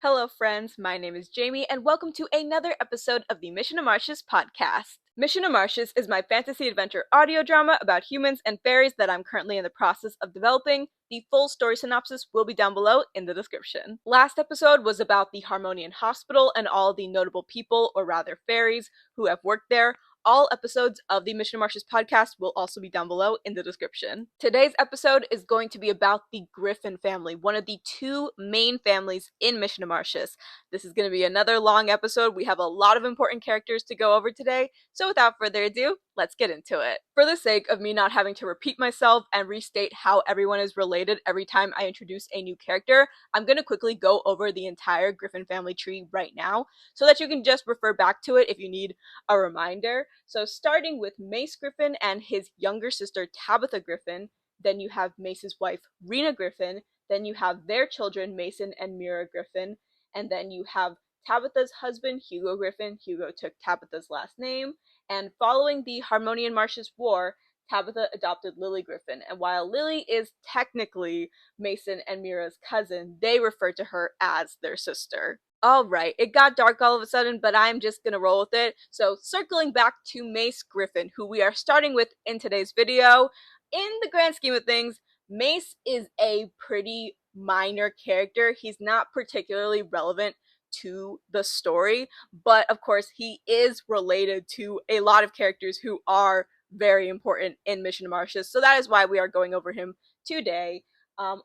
Hello, friends. My name is Jamie, and welcome to another episode of the Mission to Martius podcast. Mission to Martius is my fantasy adventure audio drama about humans and fairies that I'm currently in the process of developing. The full story synopsis will be down below in the description. Last episode was about the Harmonian Hospital and all the notable people, or rather fairies, who have worked there. All episodes of the Mission to Martius podcast will also be down below in the description. Today's episode is going to be about the Griffin family, one of the two main families in Mission to Martius. This is going to be another long episode. We have a lot of important characters to go over today, so without further ado, let's get into it. For the sake of me not having to repeat myself and restate how everyone is related every time I introduce a new character, I'm going to quickly go over the entire Griffin family tree right now, so that you can just refer back to it if you need a reminder. So starting with Mace Griffin and his younger sister Tabitha Griffin, then you have Mace's wife Rina Griffin, then you have their children Mason and Mira Griffin, and then you have Tabitha's husband Hugo Griffin. Hugo took Tabitha's last name, and following the Harmonian-Martius War, Tabitha adopted Lily Griffin, and while Lily is technically Mason and Mira's cousin, they refer to her as their sister. Alright, it got dark all of a sudden, but I'm just gonna roll with it. So, circling back to Mace Griffin, who we are starting with in today's video, in the grand scheme of things, Mace is a pretty minor character. He's not particularly relevant to the story, but of course, he is related to a lot of characters who are very important in Mission to Martius, so that is why we are going over him today.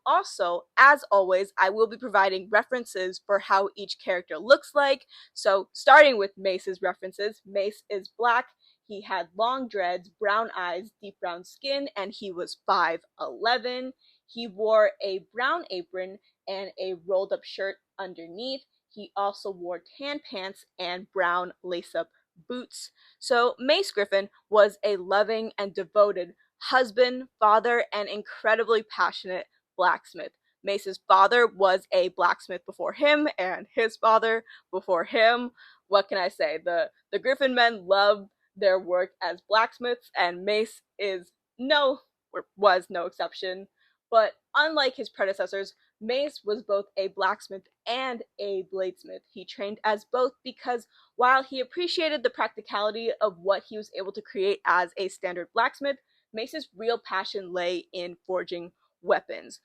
Also, as always, I will be providing references for how each character looks like. So, starting with Mace's references, Mace is black, he had long dreads, brown eyes, deep brown skin, and he was 5'11". He wore a brown apron and a rolled up shirt underneath. He also wore tan pants and brown lace-up boots. So Mace Griffin was a loving and devoted husband, father, and incredibly passionate blacksmith. Mace's father was a blacksmith before him, and his father before him. What can I say? The Griffin men loved their work as blacksmiths, and Mace was no exception. But unlike his predecessors, Mace was both a blacksmith and a bladesmith. He trained as both because while he appreciated the practicality of what he was able to create as a standard blacksmith, Mace's real passion lay in forging weapons.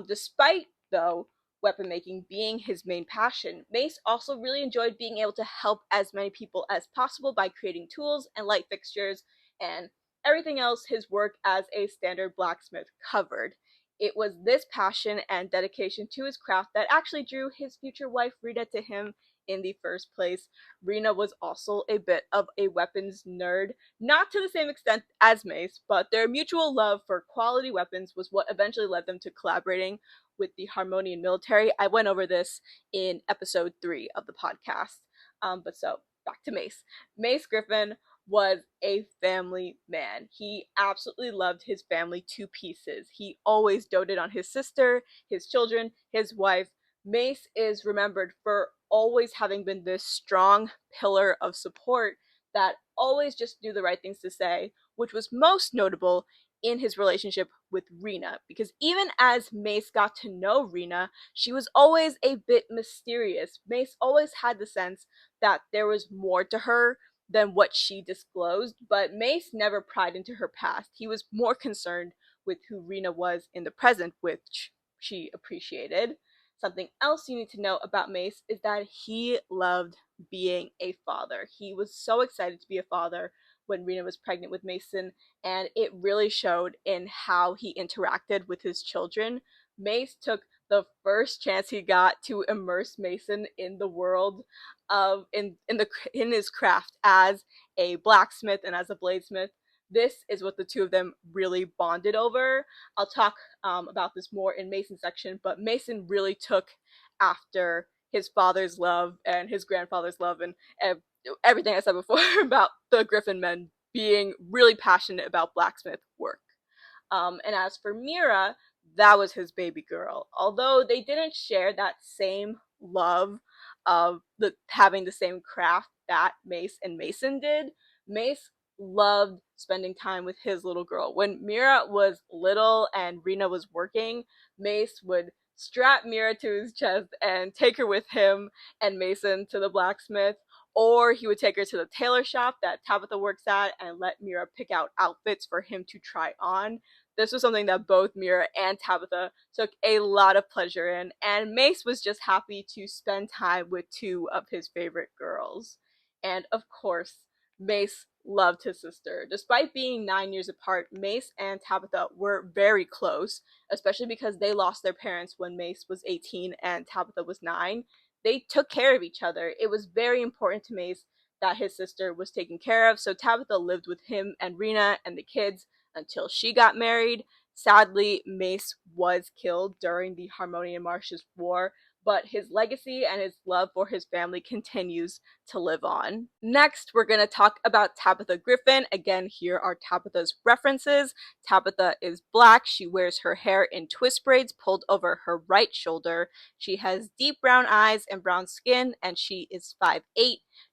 Despite, though, weapon making being his main passion, Mace also really enjoyed being able to help as many people as possible by creating tools and light fixtures and everything else his work as a standard blacksmith covered. It was this passion and dedication to his craft that actually drew his future wife Rina to him in the first place. Rina was also a bit of a weapons nerd, not to the same extent as Mace, but their mutual love for quality weapons was what eventually led them to collaborating with the Harmonian military. I went over this in episode 3 of the podcast. But back to Mace. Mace Griffin was a family man. He absolutely loved his family to pieces. He always doted on his sister, his children, his wife. Mace is remembered for always having been this strong pillar of support that always just knew the right things to say, which was most notable in his relationship with Rina, because even as Mace got to know Rina, she was always a bit mysterious. Mace always had the sense that there was more to her than what she disclosed, but Mace never pried into her past. He was more concerned with who Rina was in the present, which she appreciated. Something else you need to know about Mace is that he loved being a father. He was so excited to be a father when Rina was pregnant with Mason, and it really showed in how he interacted with his children. Mace took the first chance he got to immerse Mason in the world of in his craft as a blacksmith and as a bladesmith. This is what the two of them really bonded over. I'll talk about this more in Mason's section, but Mason really took after his father's love and his grandfather's love and everything I said before about the Griffin men being really passionate about blacksmith work. And as for Mira, that was his baby girl. Although they didn't share that same love of having the same craft that Mace and Mason did, Mace loved spending time with his little girl. When Mira was little and Rina was working, Mace would strap Mira to his chest and take her with him and Mason to the blacksmith, or he would take her to the tailor shop that Tabitha works at and let Mira pick out outfits for him to try on. This was something that both Mira and Tabitha took a lot of pleasure in, and Mace was just happy to spend time with two of his favorite girls. And of course, Mace loved his sister. Despite being 9 years apart, Mace and Tabitha were very close, especially because they lost their parents when Mace was 18 and Tabitha was 9. They took care of each other. It was very important to Mace that his sister was taken care of, so Tabitha lived with him and Rina and the kids until she got married. Sadly, Mace was killed during the Harmonian-Martius War, but his legacy and his love for his family continues to live on. Next, we're going to talk about Tabitha Griffin. Again, here are Tabitha's references. Tabitha is black. She wears her hair in twist braids pulled over her right shoulder. She has deep brown eyes and brown skin, and she is 5'8".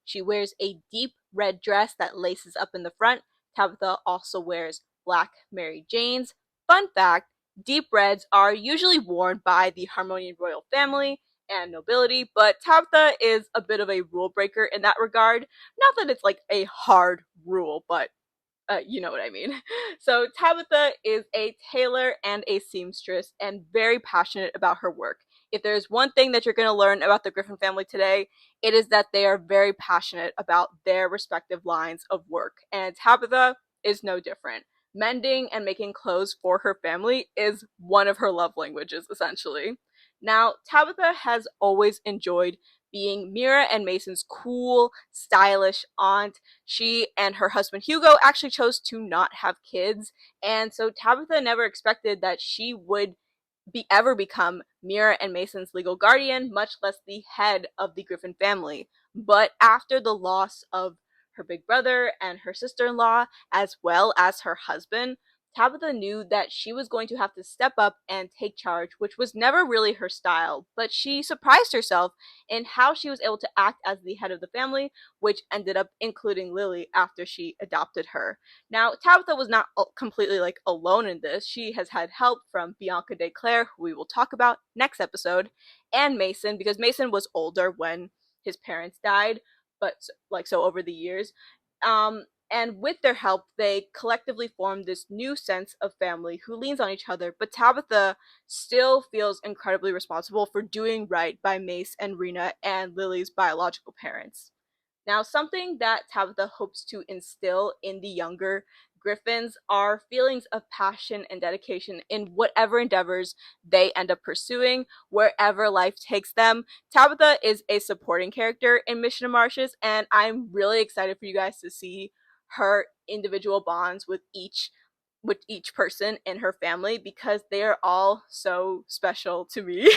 She wears a deep red dress that laces up in the front. Tabitha also wears black Mary Janes. Fun fact, deep reds are usually worn by the Harmonian royal family and nobility, but Tabitha is a bit of a rule breaker in that regard. Not that it's like a hard rule, but you know what I mean. So Tabitha is a tailor and a seamstress and very passionate about her work. If there's one thing that you're going to learn about the Griffin family today, it is that they are very passionate about their respective lines of work, and Tabitha is no different. Mending and making clothes for her family is one of her love languages, essentially. Now, Tabitha has always enjoyed being Mira and Mason's cool, stylish aunt. She and her husband Hugo actually chose to not have kids, and so Tabitha never expected that she would ever become Mira and Mason's legal guardian, much less the head of the Griffin family. But after the loss of her big brother and her sister-in-law, as well as her husband, Tabitha knew that she was going to have to step up and take charge, which was never really her style, but she surprised herself in how she was able to act as the head of the family, which ended up including Lily after she adopted her. Now, Tabitha was not completely alone in this. She has had help from Bianca de Clare, who we will talk about next episode, and Mason, because Mason was older when his parents died, but so over the years. And with their help, they collectively formed this new sense of family who leans on each other. But Tabitha still feels incredibly responsible for doing right by Mace and Rina and Lily's biological parents. Now, something that Tabitha hopes to instill in the younger Griffins are feelings of passion and dedication in whatever endeavors they end up pursuing, wherever life takes them. Tabitha is a supporting character in Mission of Martius, and I'm really excited for you guys to see her individual bonds with each person in her family because they are all so special to me.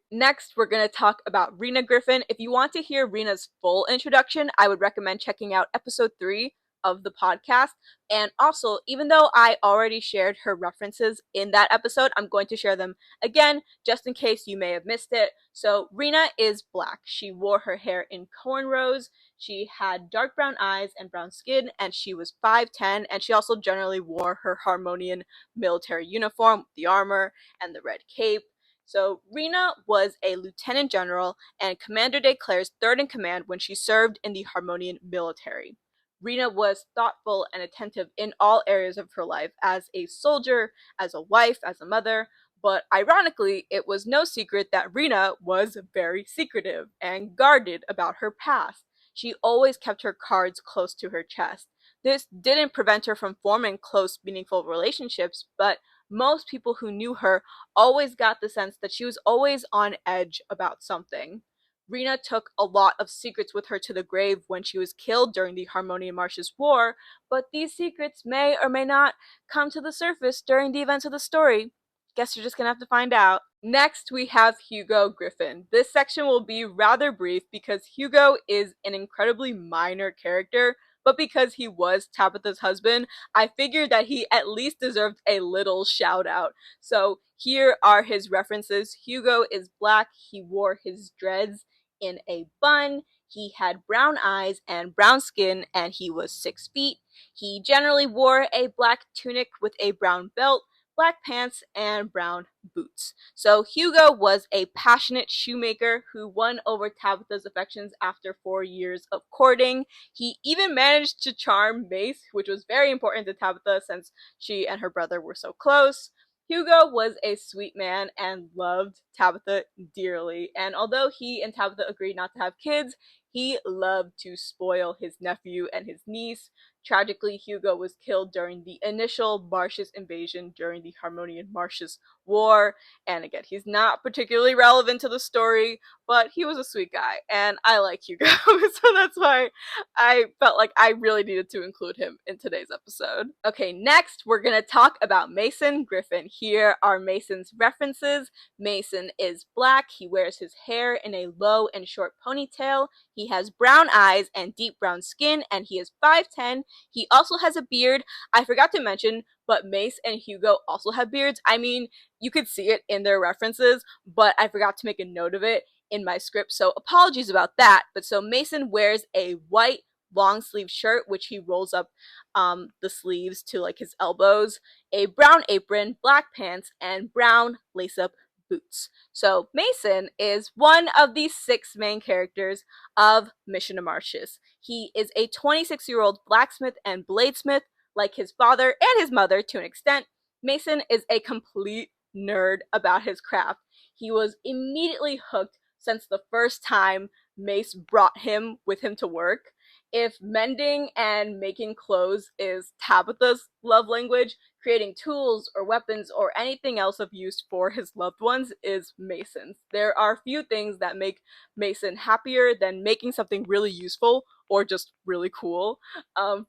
Next, we're going to talk about Rina Griffin. If you want to hear Rina's full introduction, I would recommend checking out episode 3 of the podcast. And also, even though I already shared her references in that episode, I'm going to share them again just in case you may have missed it. So, Rina is black. She wore her hair in cornrows. She had dark brown eyes and brown skin, and she was 5'10", and she also generally wore her Harmonian military uniform, the armor, and the red cape. So Rina was a lieutenant general and Commander de Clare's third in command when she served in the Harmonian military. Rina was thoughtful and attentive in all areas of her life, as a soldier, as a wife, as a mother, but ironically, it was no secret that Rina was very secretive and guarded about her past. She always kept her cards close to her chest. This didn't prevent her from forming close, meaningful relationships, but most people who knew her always got the sense that she was always on edge about something. Rina took a lot of secrets with her to the grave when she was killed during the Harmonian-Martius War, but these secrets may or may not come to the surface during the events of the story. Guess you're just gonna have to find out. Next, we have Hugo Griffin. This section will be rather brief because Hugo is an incredibly minor character, but because he was Tabitha's husband, I figured that he at least deserved a little shout out. So here are his references. Hugo is black. He wore his dreads in a bun. He had brown eyes and brown skin, and he was 6 feet. He generally wore a black tunic with a brown belt, black pants, and brown boots. So Hugo was a passionate shoemaker who won over Tabitha's affections after 4 years of courting. He even managed to charm Mace, which was very important to Tabitha since she and her brother were so close. Hugo was a sweet man and loved Tabitha dearly, and although he and Tabitha agreed not to have kids, he loved to spoil his nephew and his niece. Tragically, Hugo was killed during the initial Martius invasion during the Harmonian-Martius War, and again, he's not particularly relevant to the story, but he was a sweet guy, and I like Hugo, so that's why I felt like I really needed to include him in today's episode. Okay, next we're gonna talk about Mason Griffin. Here are Mason's references. Mason is black, he wears his hair in a low and short ponytail, he has brown eyes and deep brown skin, and he is 5'10". He also has a beard. I forgot to mention, but Mace and Hugo also have beards. I mean, you could see it in their references, but I forgot to make a note of it in my script, so apologies about that. But so Mason wears a white long sleeve shirt, which he rolls up the sleeves to like his elbows, a brown apron, black pants, and brown lace-up boots. So Mason is one of the 6 main characters of Mission to Martius. He is a 26-year-old blacksmith and bladesmith, like his father and his mother to an extent. Mason is a complete nerd about his craft. He was immediately hooked since the first time Mace brought him with him to work. If mending and making clothes is Tabitha's love language, creating tools or weapons or anything else of use for his loved ones is Mason's. There are few things that make Mason happier than making something really useful or just really cool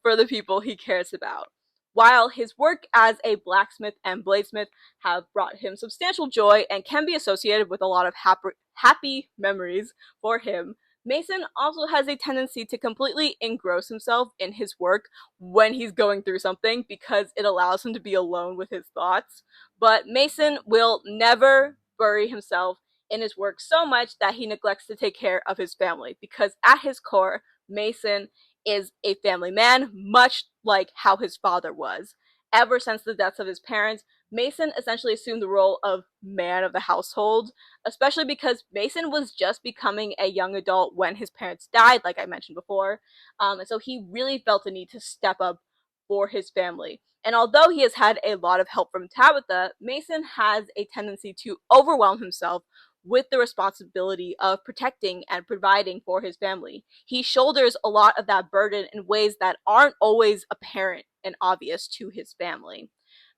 for the people he cares about. While his work as a blacksmith and bladesmith have brought him substantial joy and can be associated with a lot of happy memories for him, Mason also has a tendency to completely engross himself in his work when he's going through something because it allows him to be alone with his thoughts. But Mason will never bury himself in his work so much that he neglects to take care of his family, because at his core, Mason is a family man, much like how his father was. Ever since the deaths of his parents, Mason essentially assumed the role of man of the household, especially because Mason was just becoming a young adult when his parents died, like I mentioned before. And so he really felt the need to step up for his family. And although he has had a lot of help from Tabitha, Mason has a tendency to overwhelm himself with the responsibility of protecting and providing for his family. He shoulders a lot of that burden in ways that aren't always apparent and obvious to his family.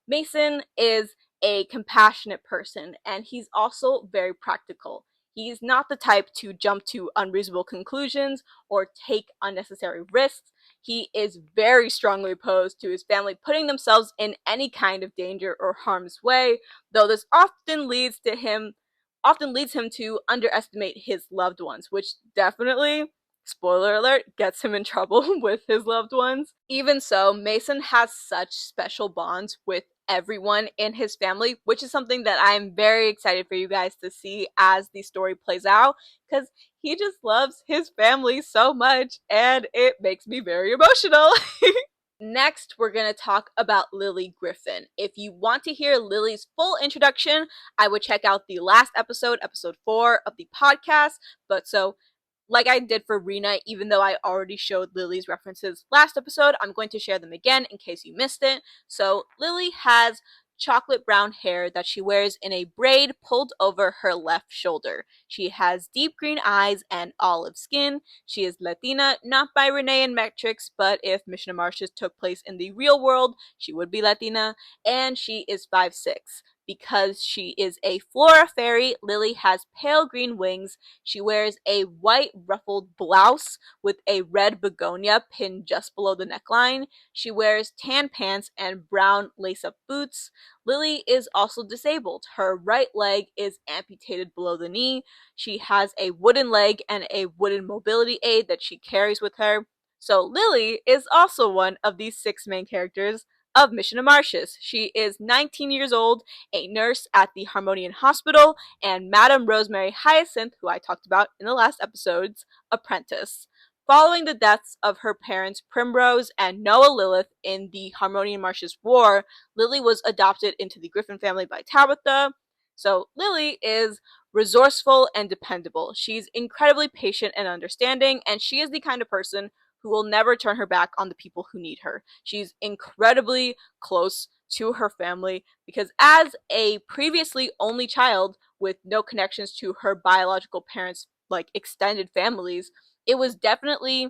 Mason is a compassionate person, and he's also very practical. He's not the type to jump to unreasonable conclusions or take unnecessary risks. He is very strongly opposed to his family putting themselves in any kind of danger or harm's way, though this often leads him to underestimate his loved ones, which definitely, spoiler alert, gets him in trouble with his loved ones. Even so, Mason has such special bonds with everyone in his family, which is something that I'm very excited for you guys to see as the story plays out, because he just loves his family so much, and it makes me very emotional. Next, we're going to talk about Lily Griffin. If you want to hear Lily's full introduction, I would check out the last episode, episode 4 of the podcast. But so, like I did for Rina, even though I already showed Lily's references last episode, I'm going to share them again in case you missed it. So Lily has chocolate brown hair that she wears in a braid pulled over her left shoulder. She has deep green eyes and olive skin. She is Latina, not by Renee and Matrix, but if Mission to Martius took place in the real world, she would be Latina, and she is 5'6". Because she is a flora fairy, Lily has pale green wings. She wears a white ruffled blouse with a red begonia pinned just below the neckline. She wears tan pants and brown lace-up boots. Lily is also disabled. Her right leg is amputated below the knee. She has a wooden leg and a wooden mobility aid that she carries with her. So Lily is also one of these 6 main characters of Mission to Martius. She is 19 years old, a nurse at the Harmonian Hospital, and Madame Rosemary Hyacinth, who I talked about in the last episode's apprentice. following the deaths of her parents Primrose and Noah Lilith in the Harmonian-Martius War, Lily was adopted into the Griffin family by Tabitha. So Lily is resourceful and dependable. She's incredibly patient and understanding, and she is the kind of person who will never turn her back on the people who need her. She's incredibly close to her family because as a previously only child with no connections to her biological parents, like extended families, it was definitely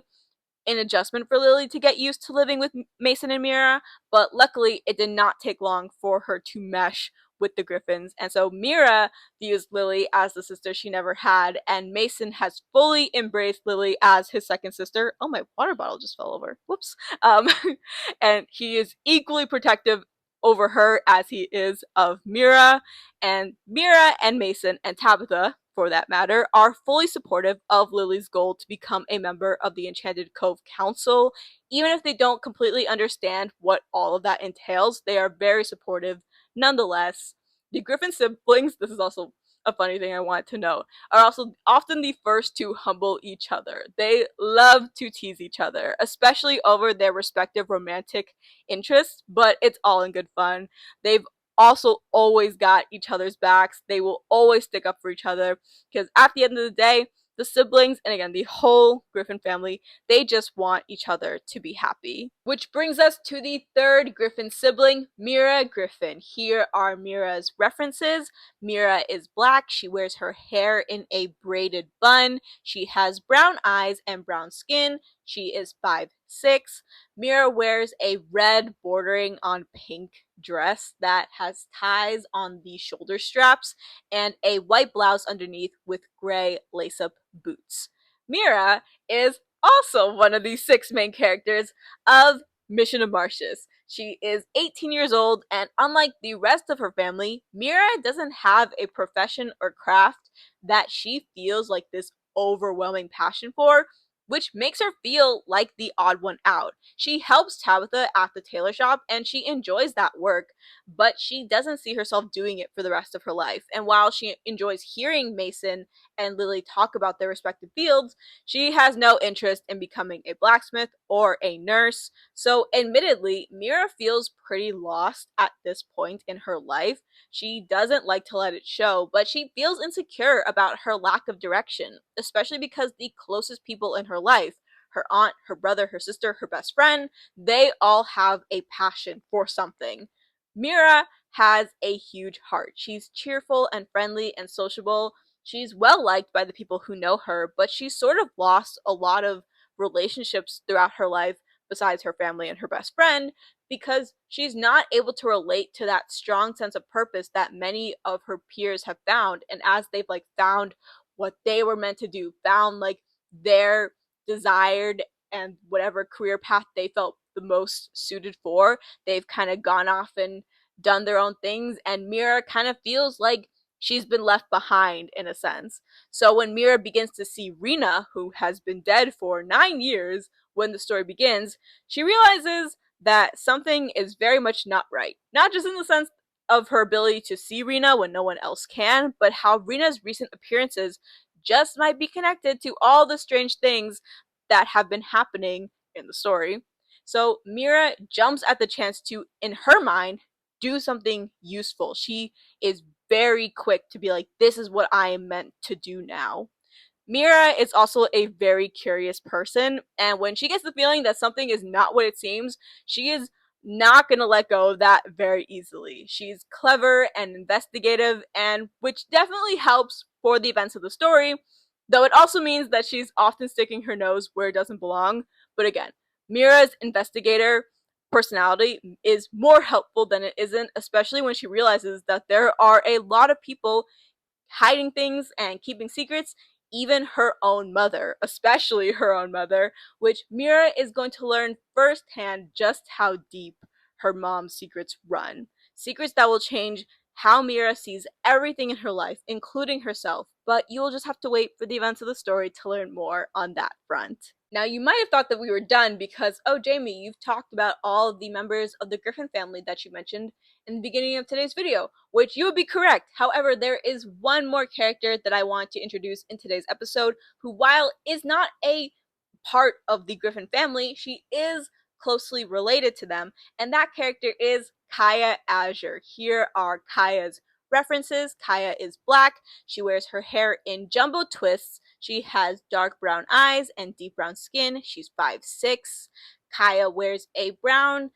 an adjustment for Lily to get used to living with Mason and Mira, but luckily it did not take long for her to mesh with the Griffins. And so Mira views Lily as the sister she never had, and Mason has fully embraced Lily as his second sister. Oh, my water bottle just fell over. Whoops. And he is equally protective over her as he is of Mira. And Mira and Mason and Tabitha, for that matter, are fully supportive of Lily's goal to become a member of the Enchanted Cove Council. Even if they don't completely understand what all of that entails, they are very supportive nonetheless. The Griffin siblings, this is also a funny thing I want to note, are also often the first to humble each other. They love to tease each other, especially over their respective romantic interests, but it's all in good fun. They've also always got each other's backs. They will always stick up for each other because at the end of the day, the siblings, and again, the whole Griffin family, they just want each other to be happy. Which brings us to the third Griffin sibling, Mira Griffin. Here are Mira's references. Mira is black. She wears her hair in a braided bun. She has brown eyes and brown skin. She is 5'6". Mira wears a red bordering on pink dress that has ties on the shoulder straps and a white blouse underneath with gray lace-up boots. Mira is also one of the 6 main characters of Mission of Martius. She is 18 years old, and unlike the rest of her family, Mira doesn't have a profession or craft that she feels like this overwhelming passion for, which makes her feel like the odd one out. She helps Tabitha at the tailor shop, and she enjoys that work, but she doesn't see herself doing it for the rest of her life. And while she enjoys hearing Mason and Lily talk about their respective fields, she has no interest in becoming a blacksmith or a nurse. So admittedly, Mira feels pretty lost at this point in her life. She doesn't like to let it show, but she feels insecure about her lack of direction, especially because the closest people in her life, her aunt, her brother, her sister, her best friend, they all have a passion for something. Mira has a huge heart. She's cheerful and friendly and sociable. She's well liked by the people who know her, but she's sort of lost a lot of relationships throughout her life besides her family and her best friend because she's not able to relate to that strong sense of purpose that many of her peers have found. And as they've like found what they were meant to do, found like their desired and whatever career path they felt the most suited for, they've kind of gone off and done their own things, and Mira kind of feels like she's been left behind in a sense. So when Mira begins to see Rina, who has been dead for 9 years when the story begins, she realizes that something is very much not right. Not just in the sense of her ability to see Rina when no one else can, but how Rina's recent appearances just might be connected to all the strange things that have been happening in the story. So Mira jumps at the chance to, in her mind, do something useful. She is very quick to be like, this is what I am meant to do now. Mira is also a very curious person, and when she gets the feeling that something is not what it seems, she is not going to let go of that very easily. She's clever and investigative, and which definitely helps for the events of the story, though it also means that she's often sticking her nose where it doesn't belong. But again, Mira's investigator personality is more helpful than it isn't, especially when she realizes that there are a lot of people hiding things and keeping secrets, even her own mother, especially her own mother, which Mira is going to learn firsthand just how deep her mom's secrets run. Secrets that will change how Mira sees everything in her life, including herself, but you will just have to wait for the events of the story to learn more on that front. Now, you might have thought that we were done because, oh, Jamie, you've talked about all of the members of the Griffin family that you mentioned in the beginning of today's video, which you would be correct. However, there is one more character that I want to introduce in today's episode who, while is not a part of the Griffin family, she is closely related to them, and that character is Kaya Azure. Here are Kaya's references. Kaya is black. She wears her hair in jumbo twists. She has dark brown eyes and deep brown skin. She's 5'6". Kaya wears a brown,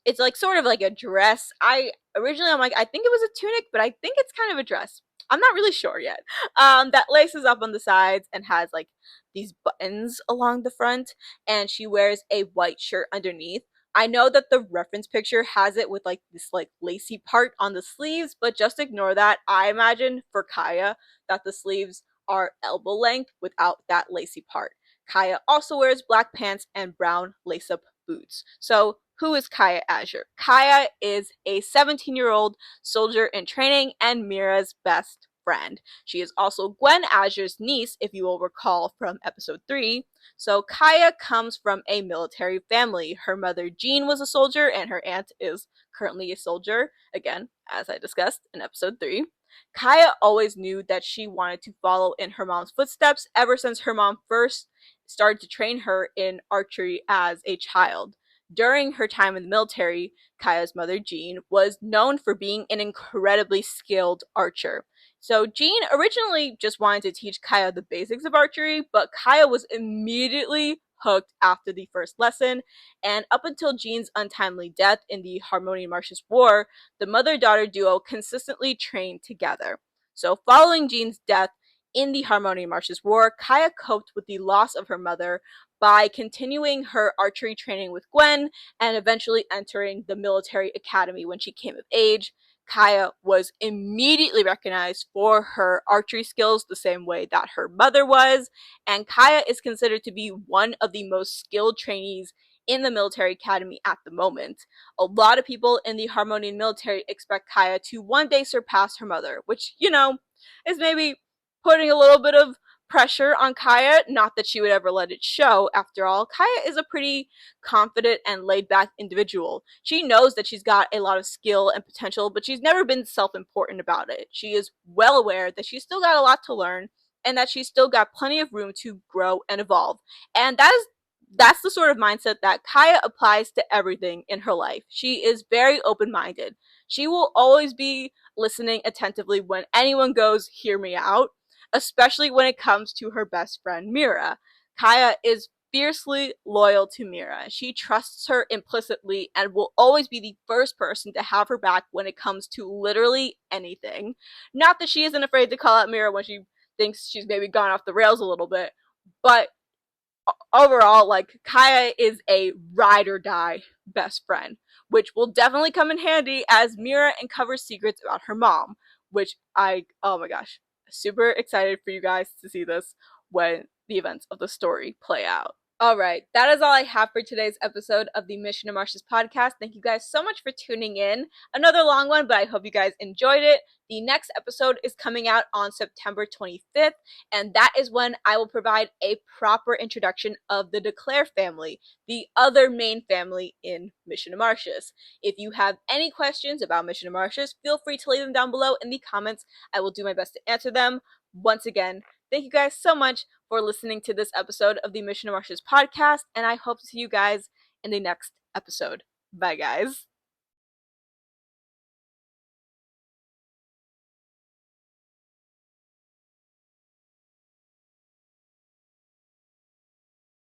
it's like sort of like a dress. I'm like, I think it was a tunic, but I think it's kind of a dress. I'm not really sure yet. That laces up on the sides and has like these buttons along the front, and she wears a white shirt underneath. I know that the reference picture has it with like this like lacy part on the sleeves, but just ignore that. I imagine for Kaya that the sleeves are elbow length without that lacy part. Kaya also wears black pants and brown lace-up boots. So who is Kaya Azure? Kaya is a 17-year-old soldier in training and Mira's best friend. She is also Gwen Azure's niece, if you will recall from episode 3. So Kaya comes from a military family. Her mother Jean was a soldier and her aunt is currently a soldier, again, as I discussed in episode 3. Kaya always knew that she wanted to follow in her mom's footsteps ever since her mom first started to train her in archery as a child. During her time in the military, Kaya's mother, Jean, was known for being an incredibly skilled archer. So Jean originally just wanted to teach Kaya the basics of archery, but Kaya was immediately hooked after the first lesson, and up until Jean's untimely death in the Harmonian-Martius War, the mother-daughter duo consistently trained together. So following Jean's death in the Harmonian-Martius War, Kaya coped with the loss of her mother by continuing her archery training with Gwen and eventually entering the military academy when she came of age. Kaya was immediately recognized for her archery skills the same way that her mother was, and Kaya is considered to be one of the most skilled trainees in the military academy at the moment. A lot of people in the Harmonian military expect Kaya to one day surpass her mother, which, is maybe putting a little bit of pressure on Kaya, not that she would ever let it show. After all, Kaya is a pretty confident and laid-back individual. She knows that she's got a lot of skill and potential, but she's never been self-important about it. She is well aware that she's still got a lot to learn and that she's still got plenty of room to grow and evolve. And that's the sort of mindset that Kaya applies to everything in her life. She is very open-minded. She will always be listening attentively when anyone goes, "Hear me out," especially when it comes to her best friend, Mira. Kaya is fiercely loyal to Mira. She trusts her implicitly and will always be the first person to have her back when it comes to literally anything. Not that she isn't afraid to call out Mira when she thinks she's maybe gone off the rails a little bit, but overall, like, Kaya is a ride or die best friend, which will definitely come in handy as Mira uncovers secrets about her mom, which oh my gosh, super excited for you guys to see this when the events of the story play out. Alright, that is all I have for today's episode of the Mission to Martius podcast. Thank you guys so much for tuning in. Another long one, but I hope you guys enjoyed it. The next episode is coming out on September 25th, and that is when I will provide a proper introduction of the Clare family, the other main family in Mission to Martius. If you have any questions about Mission to Martius, feel free to leave them down below in the comments. I will do my best to answer them. Once again, thank you guys so much for listening to this episode of the Mission to Martius podcast, and I hope to see you guys in the next episode. Bye, guys.